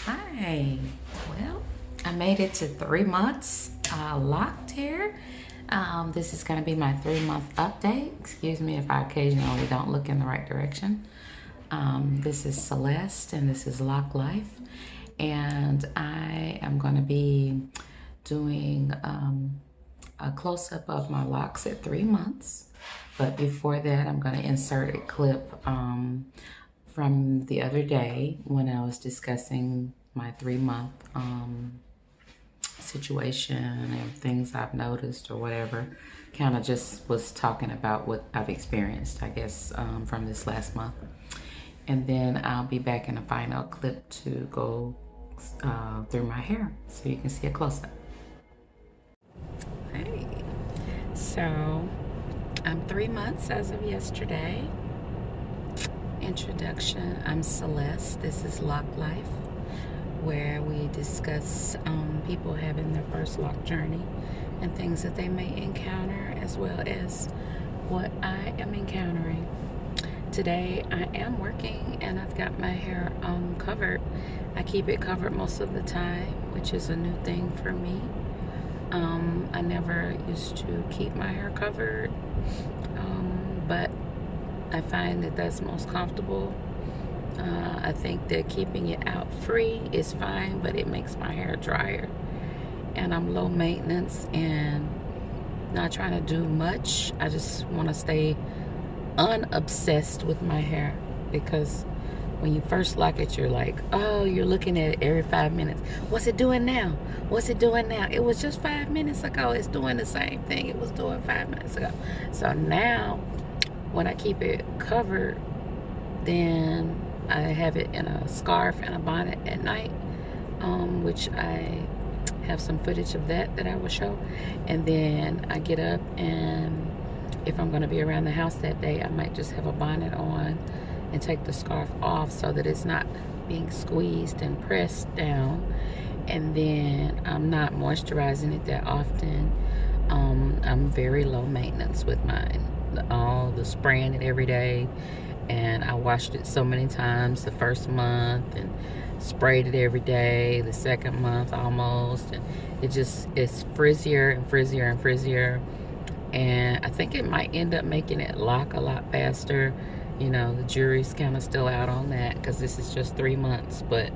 Hi. Well, I made it to 3 months locked here. This is going to be my 3 month update. Excuse me if I occasionally don't look in the right direction. This is Celeste and this is Lock Life. And I am going to be doing a close-up of my locks at 3 months. But before that, I'm going to insert a clip from the other day when I was discussing my 3 month situation and things I've noticed or whatever. Kind of just was talking about what I've experienced, I guess, from this last month. And then I'll be back in a final clip to go through my hair so you can see a close-up. Hey, so I'm 3 months as of yesterday. Introduction, I'm Celeste. This is Lock Life, where we discuss people having their first lock journey and things that they may encounter, as well as what I am encountering. Today I am working and I've got my hair covered. I keep it covered most of the time, which is a new thing for me. I never used to keep my hair covered, but I find that that's most comfortable. I think that keeping it out free is fine, but it makes my hair drier. And I'm low maintenance and not trying to do much. I just want to stay unobsessed with my hair, because when you first lock it, you're like, oh, you're looking at it every 5 minutes. What's it doing now? What's it doing now? It was just 5 minutes ago. It's doing the same thing it was doing 5 minutes ago. So now when I keep it covered, then I have it in a scarf and a bonnet at night, which I have some footage of that I will show. And then I get up, and if I'm going to be around the house that day, I might just have a bonnet on and take the scarf off so that it's not being squeezed and pressed down. And then I'm not moisturizing it that often. I'm very low maintenance with mine. All the spraying it every day, and I washed it so many times the first month and sprayed it every day the second month almost, and it's frizzier and frizzier and frizzier, and I think it might end up making it lock a lot faster. You know, the jury's kind of still out on that because this is just 3 months, but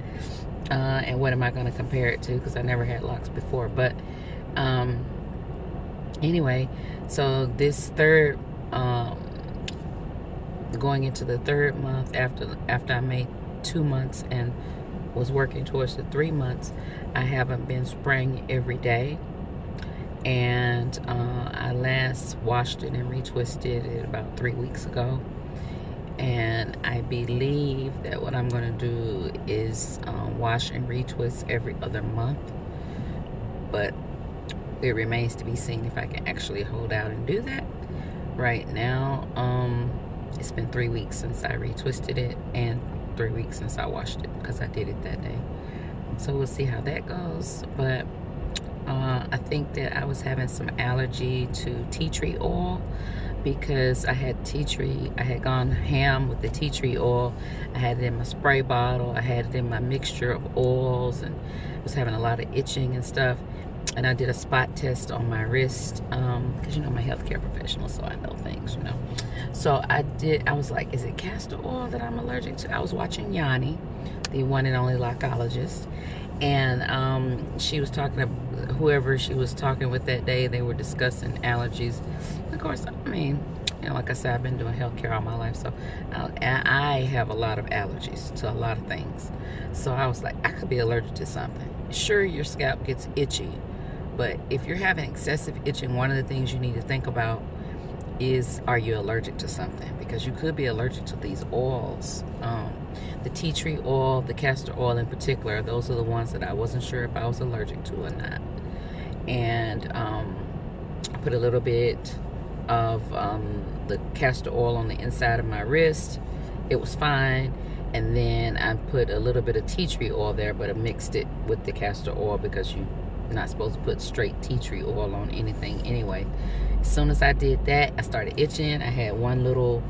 and what am I going to compare it to, because I never had locks before. But anyway, so this third going into the third month after I made 2 months and was working towards the 3 months, I haven't been spraying every day. And I last washed it and retwisted it about 3 weeks ago. And I believe that what I'm going to do is wash and retwist every other month. But it remains to be seen if I can actually hold out and do that. Right now, it's been 3 weeks since I retwisted it and 3 weeks since I washed it, because I did it that day. So we'll see how that goes. But I think that I was having some allergy to tea tree oil, because I had tea tree. I had gone ham with the tea tree oil. I had it in my spray bottle. I had it in my mixture of oils, and I was having a lot of itching and stuff. And I did a spot test on my wrist, because you know, I'm a healthcare professional, so I know things, you know. So I was like, is it castor oil that I'm allergic to? I was watching Yanni, the one and only lockologist, and she was talking to whoever she was talking with that day. They were discussing allergies. Of course, I mean, you know, like I said, I've been doing healthcare all my life, so I have a lot of allergies to a lot of things. So I was like, I could be allergic to something. Sure, your scalp gets itchy, but if you're having excessive itching, one of the things you need to think about is, are you allergic to something? Because you could be allergic to these oils. The tea tree oil, the castor oil in particular, those are the ones that I wasn't sure if I was allergic to or not. And I put a little bit of the castor oil on the inside of my wrist. It was fine. And then I put a little bit of tea tree oil there, but I mixed it with the castor oil because you're not supposed to put straight tea tree oil on anything anyway. As soon as I did that, I started itching. I had one little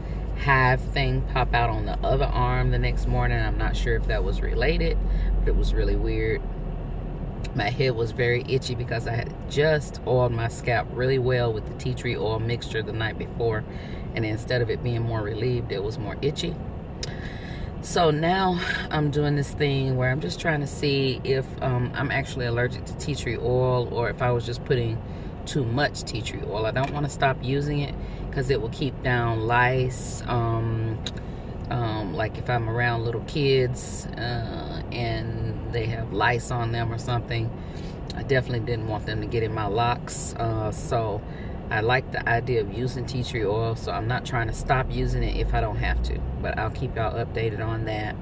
hive thing pop out on the other arm the next morning. I'm not sure if that was related, but it was really weird. My head was very itchy because I had just oiled my scalp really well with the tea tree oil mixture the night before, and instead of it being more relieved, it was more itchy. So now I'm doing this thing where I'm just trying to see if I'm actually allergic to tea tree oil, or if I was just putting too much tea tree oil. I don't want to stop using it because it will keep down lice. Like if I'm around little kids and they have lice on them or something, I definitely didn't want them to get in my locks. So I like the idea of using tea tree oil, so I'm not trying to stop using it if I don't have to, but I'll keep y'all updated on that.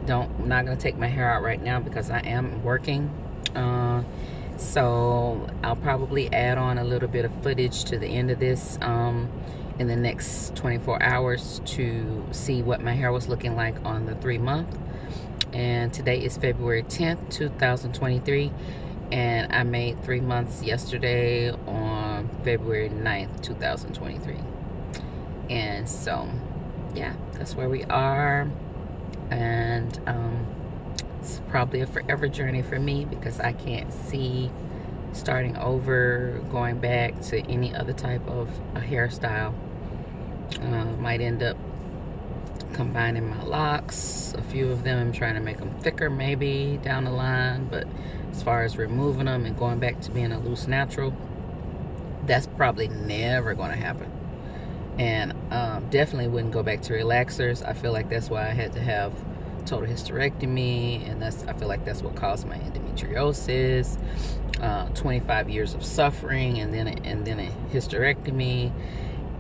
I'm not gonna take my hair out right now because I am working. So I'll probably add on a little bit of footage to the end of this in the next 24 hours to see what my hair was looking like on the 3-month. And today is February 10th, 2023. And I made 3 months yesterday on February 9th, 2023. And so, yeah, that's where we are. And it's probably a forever journey for me because I can't see starting over, going back to any other type of a hairstyle. Might end up combining my locks, a few of them, trying to make them thicker maybe down the line, but as far as removing them and going back to being a loose natural, that's probably never going to happen. And definitely wouldn't go back to relaxers. I feel like that's why I had to have total hysterectomy, and I feel like that's what caused my endometriosis. 25 years of suffering, and then a hysterectomy.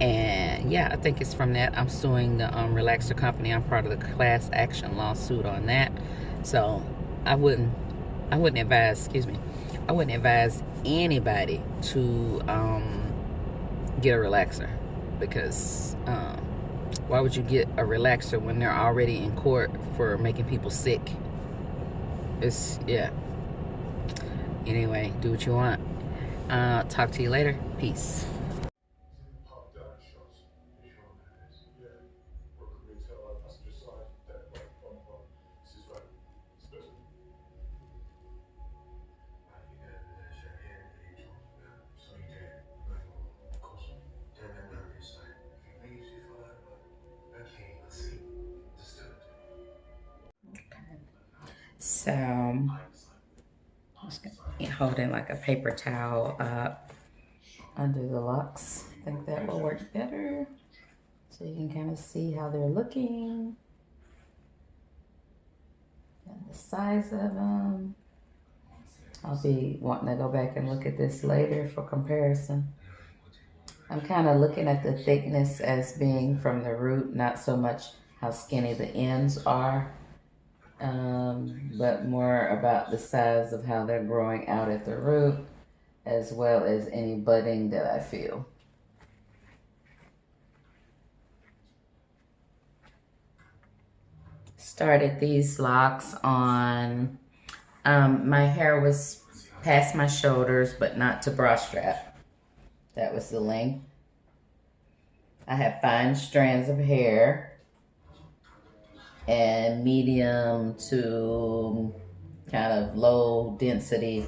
And yeah, I think it's from that. I'm suing the relaxer company. I'm part of the class action lawsuit on that. So I wouldn't advise, I wouldn't advise anybody to get a relaxer, because why would you get a relaxer when they're already in court for making people sick? Yeah. Anyway, do what you want. Talk to you later. Peace. So I'm just gonna holding like a paper towel up under the locks. I think that will work better, so you can kind of see how they're looking and the size of them. I'll be wanting to go back and look at this later for comparison. I'm kind of looking at the thickness as being from the root, not so much how skinny the ends are, but more about the size of how they're growing out at the root, as well as any budding that I feel. Started these locks on, my hair was past my shoulders, but not to bra strap. That was the length. I have fine strands of hair and medium to kind of low density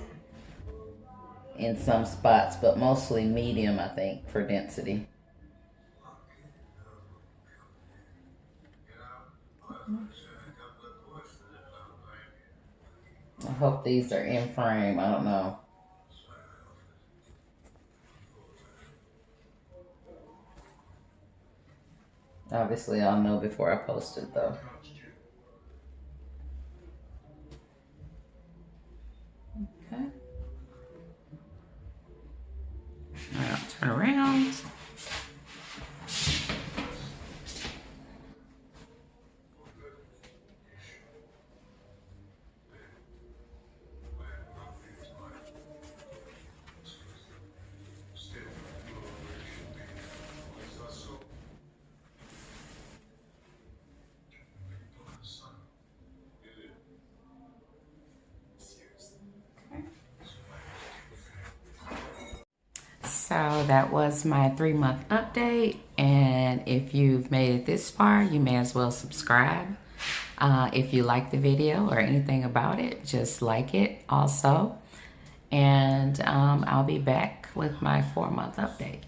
in some spots, but mostly medium, I think, for density. I hope these are in frame. I don't know. Obviously, I'll know before I post it, though. Okay. Now turn around. So that was my 3-month update. And if you've made it this far, you may as well subscribe. If you like the video or anything about it, just like it also. And I'll be back with my 4-month update.